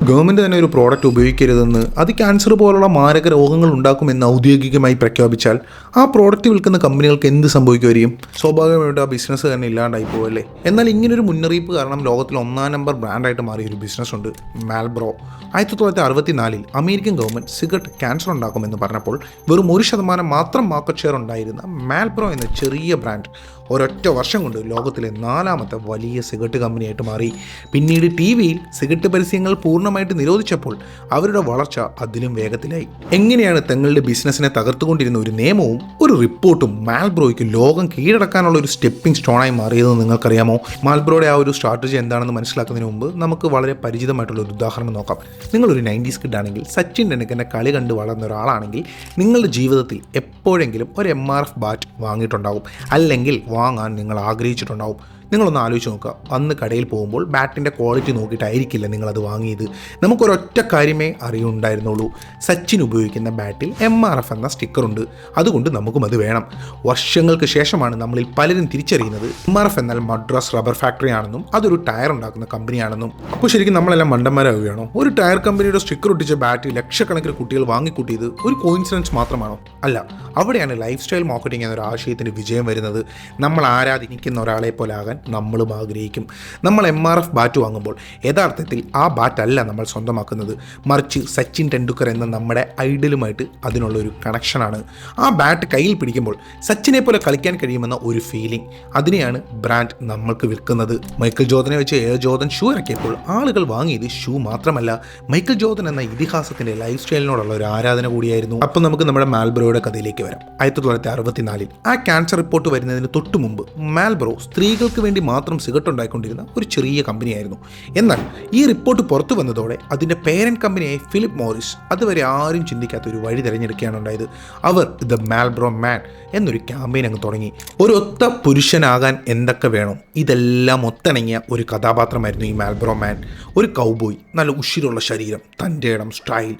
Government തന്നെ ഒരു product ഉപയോഗിക്കരുതെന്ന് അത് ക്യാൻസർ പോലുള്ള മാരക രോഗങ്ങൾ ഉണ്ടാക്കുമെന്ന് ഔദ്യോഗികമായി പ്രഖ്യാപിച്ചാൽ ആ പ്രോഡക്റ്റ് വിൽക്കുന്ന കമ്പനികൾക്ക് എന്ത് സംഭവിക്കുമായിരിക്കും? സ്വാഭാവികമായിട്ട് ആ ബിസിനസ് തന്നെ ഇല്ലാണ്ടായി പോവല്ലേ. എന്നാൽ ഇങ്ങനൊരു മുന്നറിയിപ്പ് കാരണം ലോകത്തിൽ 1-ാം നമ്പർ ബ്രാൻഡായിട്ട് മാറിയ ഒരു ബിസിനസ് ഉണ്ട്, മാൽബ്രോ. 1964 അമേരിക്കൻ ഗവൺമെൻറ് സിഗരറ്റ് ക്യാൻസർ ഉണ്ടാക്കുമെന്ന് പറഞ്ഞപ്പോൾ വെറും 1% മാത്രം മാർക്കറ്റ് ഷെയർ ഉണ്ടായിരുന്ന മാൽബ്രോ എന്ന ചെറിയ ബ്രാൻഡ് ഒരൊറ്റ വർഷം കൊണ്ട് ലോകത്തിലെ 4ാമത്തെ വലിയ സിഗരറ്റ് കമ്പനിയായിട്ട് മാറി. പിന്നീട് TV-യിൽ സിഗരറ്റ് പരസ്യങ്ങൾ പൂർണ്ണമായിട്ട് നിരോധിച്ചപ്പോൾ അവരുടെ വളർച്ച അതിലും വേഗത്തിലായി. എങ്ങനെയാണ് തങ്ങളുടെ ബിസിനസ്സിനെ തകർത്തുകൊണ്ടിരുന്ന ഒരു നിയമവും ഒരു റിപ്പോർട്ടും മാൽബ്രോയ്ക്ക് ലോകം കീഴടക്കാനുള്ള ഒരു സ്റ്റെപ്പിംഗ് സ്റ്റോണായി മാറിയതെന്ന് നിങ്ങൾക്കറിയാമോ? മാൽബ്രോയുടെ ആ ഒരു സ്ട്രാറ്റജി എന്താണെന്ന് മനസ്സിലാക്കുന്നതിന് മുമ്പ് നമുക്ക് വളരെ പരിചിതമായിട്ടുള്ള ഒരു ഉദാഹരണം നോക്കാം. നിങ്ങളൊരു 90s കിഡ് ആണെങ്കിൽ, സച്ചിൻ ടെണ്ടുൽക്കറിന്റെ കളി കണ്ട് വളർന്ന ഒരാളാണെങ്കിൽ നിങ്ങളുടെ ജീവിതത്തിൽ എപ്പോഴെങ്കിലും ഒരു MRF ബാറ്റ് വാങ്ങിയിട്ടുണ്ടാകും, അല്ലെങ്കിൽ വാങ്ങാൻ നിങ്ങൾ ആഗ്രഹിച്ചിട്ടുണ്ടാവും. നിങ്ങളൊന്ന് ആലോചിച്ച് നോക്കുക. അന്ന് കടയിൽ പോകുമ്പോൾ ബാറ്റിൻ്റെ ക്വാളിറ്റി നോക്കിയിട്ടായിരിക്കില്ല നിങ്ങളത് വാങ്ങിയത്. നമുക്കൊരൊറ്റ കാര്യമേ അറിയുണ്ടായിരുന്നുള്ളൂ, സച്ചിൻ ഉപയോഗിക്കുന്ന ബാറ്റിൽ MRF എന്ന സ്റ്റിക്കറുണ്ട്, അതുകൊണ്ട് നമുക്കും അത് വേണം. വർഷങ്ങൾക്ക് ശേഷമാണ് നമ്മളിൽ പലരും തിരിച്ചറിയുന്നത് MRF എന്നാൽ മദ്രാസ് റബ്ബർ ഫാക്ടറി ആണെന്നും അതൊരു ടയർ ഉണ്ടാക്കുന്ന കമ്പനിയാണെന്നും. അപ്പോൾ ശരിക്കും നമ്മളെല്ലാം മണ്ടന്മാരാവുകയാണോ? ഒരു ടയർ കമ്പനിയുടെ സ്റ്റിക്കർ ഒട്ടിച്ച ബാറ്റ് ലക്ഷക്കണക്കിന് കുട്ടികൾ വാങ്ങിക്കൂട്ടിയത് ഒരു കോയിൻസിഡൻസ് മാത്രമാണോ? അല്ല, അവിടെയാണ് ലൈഫ് സ്റ്റൈൽ മാർക്കറ്റിംഗ് എന്നൊരു ആശയത്തിൻ്റെ വിജയം വരുന്നത്. നമ്മൾ ആരാധിക്കുന്ന ഒരാളെ പോലെ ആകാൻ നമ്മളും ആഗ്രഹിക്കും. നമ്മൾ MRF ബാറ്റ് വാങ്ങുമ്പോൾ യഥാർത്ഥത്തിൽ ആ ബാറ്റല്ല നമ്മൾ സ്വന്തമാക്കുന്നത്, മറിച്ച് സച്ചിൻ ടെണ്ടുൽക്കർ എന്ന നമ്മുടെ ഐഡലുമായിട്ട് അതിനുള്ള ഒരു കണക്ഷനാണ്. ആ ബാറ്റ് കയ്യിൽ പിടിക്കുമ്പോൾ സച്ചിനെ പോലെ കളിക്കാൻ കഴിയുമെന്ന ഒരു ഫീലിംഗ്, അതിനെയാണ് ബ്രാൻഡ് നമ്മൾക്ക് വിൽക്കുന്നത്. മൈക്കിൾ ജോർദനെ വെച്ച് എയർ ജോർദൻ ഷൂ ഇറക്കിയപ്പോൾ ആളുകൾ വാങ്ങിയത് ഷൂ മാത്രമല്ല, മൈക്കിൾ ജോർദൻ എന്ന ഇതിഹാസത്തിൻ്റെ ലൈഫ് സ്റ്റൈലിനോടുള്ള ഒരു ആരാധന കൂടിയായിരുന്നു. അപ്പം നമുക്ക് നമ്മുടെ മാൽബ്രോയുടെ കഥയിലേക്ക് വരാം. 1964 ആ ക്യാൻസർ റിപ്പോർട്ട് വരുന്നതിന് തൊട്ടു മുമ്പ് മാൽബ്രോ സ്ത്രീകൾക്ക് വേണ്ടി മാത്രം സിഗരറ്റ് ഉണ്ടായിക്കൊണ്ടിരുന്ന ഒരു ചെറിയ കമ്പനിയായിരുന്നു. എന്നാൽ ഈ റിപ്പോർട്ട് പുറത്തു വന്നതോടെ അതിൻ്റെ പേരന്റ് കമ്പനിയായ ഫിലിപ്പ് മോറിസ് അതുവരെ ആരും ചിന്തിക്കാത്ത ഒരു വഴി തിരഞ്ഞെടുക്കുകയാണ് ഉണ്ടായത്. അവർ ദ മാൽബ്രോ മാൻ എന്നൊരു ക്യാമ്പയിൻ അങ്ങ് തുടങ്ങി. ഒരു ഒത്ത പുരുഷനാകാൻ എന്തൊക്കെ വേണം, ഇതെല്ലാം ഒത്തിണങ്ങിയ ഒരു കഥാപാത്രമായിരുന്നു ഈ മാൽബ്രോ മാൻ. ഒരു കൗബോയ്, നല്ല ഉഷിരുള്ള ശരീരം, തൻ്റെ ഇടം, സ്റ്റൈൽ,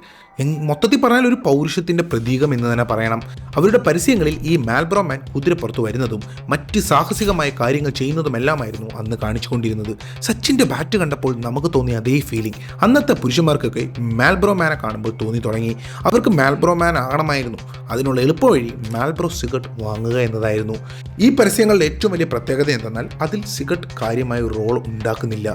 മൊത്തത്തിൽ പറഞ്ഞാൽ ഒരു പൗരുഷത്തിൻ്റെ പ്രതീകം എന്ന് തന്നെ പറയണം. അവരുടെ പരസ്യങ്ങളിൽ ഈ മാൽബ്രോ മാൻ കുതിരപ്പുറത്ത് വരുന്നതും മറ്റ് സാഹസികമായ കാര്യങ്ങൾ ചെയ്യുന്നതുമെല്ലാമായിരുന്നു അന്ന് കാണിച്ചുകൊണ്ടിരുന്നത്. സച്ചിൻ്റെ ബാറ്റ് കണ്ടപ്പോൾ നമുക്ക് തോന്നിയ അതേ ഫീലിംഗ് അന്നത്തെ പുരുഷന്മാർക്കൊക്കെ മാൽബ്രോ മാനെ കാണുമ്പോൾ തോന്നി തുടങ്ങി. അവർക്ക് മാൽബ്രോ മാൻ ആകണമായിരുന്നു. അതിനുള്ള എളുപ്പവഴി മാൽബ്രോ സിഗരറ്റ് വാങ്ങുക എന്നതായിരുന്നു. ഈ പരസ്യങ്ങളുടെ ഏറ്റവും വലിയ പ്രത്യേകത എന്തെന്നാൽ അതിൽ സിഗരറ്റ് കാര്യമായ ഒരു റോൾ ഉണ്ടാക്കുന്നില്ല.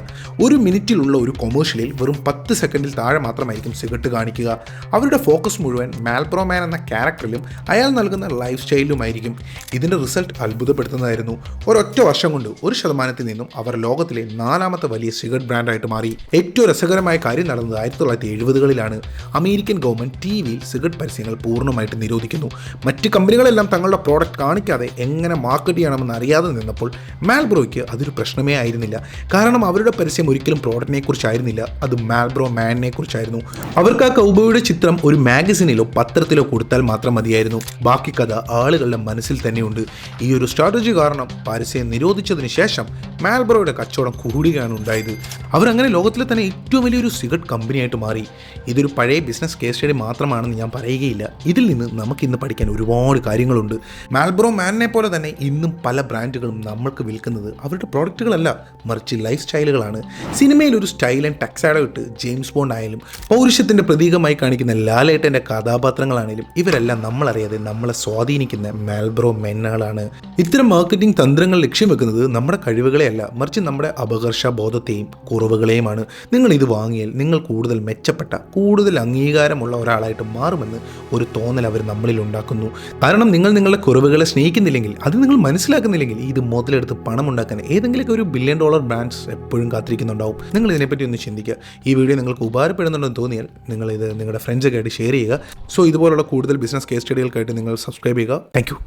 1 മിനിറ്റിലുള്ള ഒരു കൊമേഴ്ഷ്യലിൽ വെറും 10 സെക്കൻഡിൽ താഴെ മാത്രമായിരിക്കും സിഗരറ്റ് കാണിക്കുക. അവരുടെ ഫോക്കസ് മുഴുവൻ മാൽബ്രോ മാൻ എന്ന ക്യാരക്ടറിലും അയാൾ നൽകുന്ന ലൈഫ് സ്റ്റൈലിലുമായിരിക്കും. ഇതിൻ്റെ റിസൾട്ട് അത്ഭുതപ്പെടുത്തുന്നതായിരുന്നു. ഒരൊറ്റ വർഷം കൊണ്ട് 1% നിന്നും അവർ ലോകത്തിലെ 4ാമത്തെ വലിയ സിഗരറ്റ് ബ്രാൻഡായിട്ട് മാറി. ഏറ്റവും രസകരമായ കാര്യം നടന്നത് 1970കളിലാണ്. അമേരിക്കൻ ഗവൺമെൻറ് TV-യിൽ സിഗരറ്റ് പരസ്യങ്ങൾ പൂർണ്ണമായിട്ട് നിരോധിക്കുന്നു. മറ്റ് കമ്പനികളെല്ലാം തങ്ങളുടെ പ്രോഡക്റ്റ് കാണിക്കാതെ എങ്ങനെ മാർക്കറ്റ് ചെയ്യണമെന്ന് അറിയാതെ നിന്നപ്പോൾ മാൽബ്രോയ്ക്ക് അതൊരു പ്രശ്നമേ ആയിരുന്നില്ല. കാരണം അവരുടെ പരസ്യം ഒരിക്കലും പ്രോഡക്റ്റിനെ കുറിച്ചായിരുന്നില്ല, അത് മാൽബ്രോ മാനിനെ കുറിച്ചായിരുന്നു. അവർക്ക് ആ കൗബോയുടെ ചിത്രം ഒരു മാഗസിനിലോ പത്രത്തിലോ കൊടുത്താൽ മാത്രം മതിയായിരുന്നു. ബാക്കി കഥ ആളുകളുടെ മനസ്സിൽ തന്നെയുണ്ട്. ഈ ഒരു സ്ട്രാറ്റജി കാരണം പരസ്യം നിരോധിച്ചതിന് ശേഷം മാൽബ്രോയുടെ കച്ചവടം കൂടുകയാണ് ഉണ്ടായത്. അവരങ്ങനെ ലോകത്തിലെ തന്നെ ഏറ്റവും വലിയൊരു സിഗരറ്റ് കമ്പനിയായിട്ട് മാറി. ഇതൊരു പഴയ ബിസിനസ് കേസ് സ്റ്റഡി മാത്രമാണെന്ന് ഞാൻ പറയുകയില്ല. ഇതിൽ നിന്ന് നമുക്കിന്ന് പഠിക്കാൻ ഒരുപാട് കാര്യങ്ങളുണ്ട്. മാൽബ്രോ മാനിനെ പോലെ തന്നെ ഇന്നും പല ബ്രാൻഡുകളും നമ്മൾക്ക് വിൽക്കുന്നത് അവരുടെ പ്രോഡക്റ്റുകളല്ല, മറിച്ച് ലൈഫ് സ്റ്റൈലുകളാണ്. സിനിമയിൽ ഒരു സ്റ്റൈൽ ആൻഡ് ടക്സാഡോ ഇട്ട് ജെയിംസ് ബോണ്ട് ആയാലും പൗരുഷത്തിൻ്റെ പ്രതീകമായി കാണിക്കുന്ന ലാലേട്ടൻ്റെ കഥാപാത്രങ്ങളാണെങ്കിലും ഇവരെല്ലാം നമ്മളറിയാതെ നമ്മളെ സ്വാധീനിക്കുന്ന മാൽബ്രോ മെന്നുകളാണ്. ഇത്തരം മാർക്കറ്റിംഗ് തന്ത്രങ്ങൾ ലക്ഷ്യം വെക്കുന്നത് നമ്മുടെ കഴിവുകളെയല്ല, മറിച്ച് നമ്മുടെ അപകർഷ ബോധത്തെയും കുറവുകളെയുമാണ്. നിങ്ങൾ ഇത് വാങ്ങിയാൽ നിങ്ങൾ കൂടുതൽ മെച്ചപ്പെട്ട, കൂടുതൽ അംഗീകാരമുള്ള ഒരാളായിട്ട് മാറുമെന്ന് ഒരു തോന്നൽ അവർ നമ്മളിൽ ഉണ്ടാക്കുന്നു. കാരണം നിങ്ങൾ നിങ്ങളുടെ കുറവുകളെ സ്നേഹിക്കുന്നില്ലെങ്കിൽ, അത് നിങ്ങൾ മനസ്സിലാക്കുന്നില്ലെങ്കിൽ, ഇത് മുതലെടുത്ത് പണം ഉണ്ടാക്കാൻ ഏതെങ്കിലുമൊക്കെ ഒരു $1 ബില്യൺ ബ്രാൻഡ്സ് എപ്പോഴും കാത്തിരിക്കുന്നുണ്ടാവും. നിങ്ങൾ ഇതിനെപ്പറ്റി ഒന്ന് ചിന്തിക്കുക. ഈ വീഡിയോ നിങ്ങൾക്ക് ഉപകാരപ്പെടുന്നുണ്ടെന്ന് തോന്നിയാൽ നിങ്ങളിത് നിങ്ങളുടെ ഫ്രണ്ട്സൊക്കെ ആയിട്ട് ഷെയർ ചെയ്യുക. സോ ഇതുപോലുള്ള കൂടുതൽ ബിസിനസ് കേസ് സ്റ്റഡികൾക്കായിട്ട് നിങ്ങൾ സബ്സ്ക്രൈബ് ചെയ്യുക. Thank you.